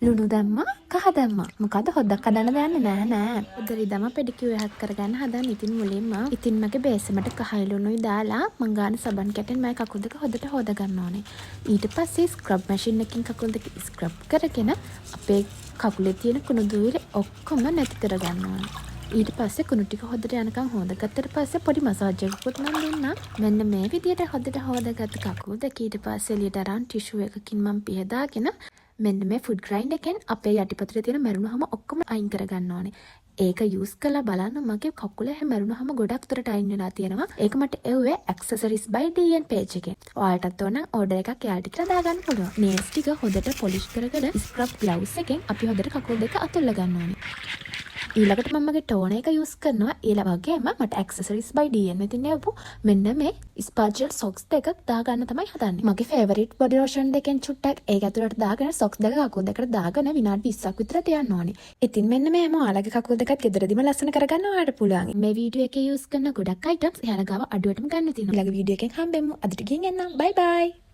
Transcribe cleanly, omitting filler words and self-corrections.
ලුණු දැම්මා කහ දැම්මා. මොකද හොද්දක් හදන්න දෙන්නේ නෑ. උදලි දම පෙඩිකියුර් එකක් කරගන්න හදන්න ඉතින් මුලින්ම ඉතින් මගේ බේසමට කහයි ලුණුයි දාලා මං ගන්න සබන් කැටෙන් මගේ කකුල් දෙක හොදට හොද ගන්න ඕනේ. ඊට පස්සේ ස්ක්‍රබ් මැෂින් එකකින් කකුල් දෙක ස්ක්‍රබ් කරගෙන අපේ කකුලේ තියෙන කුණු දුවිලි ඔක්කොම නැති කර ගන්න ඕනේ. ඊට පස්සේ කුණු ටික හොදට යනකම් හොදගත්තට පස්සේ පොඩි මසාජ් එකකුත් මම දුන්නා. මෙන්න මේ විදියට හොදට හොදගත්ත කකුල් දෙක ඊට පස්සේ එළියට අරන් ටිෂු එකකින් මම පිහදාගෙන මෙන්න මේ ෆුඩ් ග්‍රයින්ඩර් එකෙන් අපේ යටිපතුලේ තියෙන මැරුණුහම ඔක්කොම අයින් කරගන්න ඕනේ. ඒක යූස් කරලා බලන්න මගේ කකුල මැරුණුහම ගොඩක් දුරට අයින් වෙලා තියෙනවා. ඒක මට එව්වේ accessories by DN page එකෙන්. ඔයාලටත් ඕන ඕඩර් එකක් එයාලට කියලා දාගන්න පුළුවන්. nails ටික හොදට polish කරගෙන scrub gloves එකෙන් අපි හොදට කකුල් දෙක අතුල්ලා ගන්න ඕනේ. ඊළඟට මම මගේ ටෝනර් එක යූස් කරනවා. ඊළඟ වගේම මට accessories by DN එකෙන් එවපු මෙන්න මේ ස්පර්ජල් socks දෙක දාගන්න තමයි හදන්නේ. මගේ favorite body lotion දෙකෙන් චුට්ටක් ඒක ඇතුළට දාගෙන socks දෙක කකුල් දෙකට දාගෙන විනාඩි 20ක් විතර තියන්න ඕනේ. ඉතින් මෙන්න මේම ඔයාලගේ කකුල් දෙකත් ගෙදරදීම ලස්සන කරගන්න ඔයාලට පුළුවන්. මේ වීඩියෝ එකේ යූස් කරන ගොඩක් items එයාලා ගාව අඩුවටම ගන්න තියෙනවා. ඊළඟ වීඩියෝ එකෙන් හම්බෙමු. අදට ගිහින් එන්නම්. bye bye.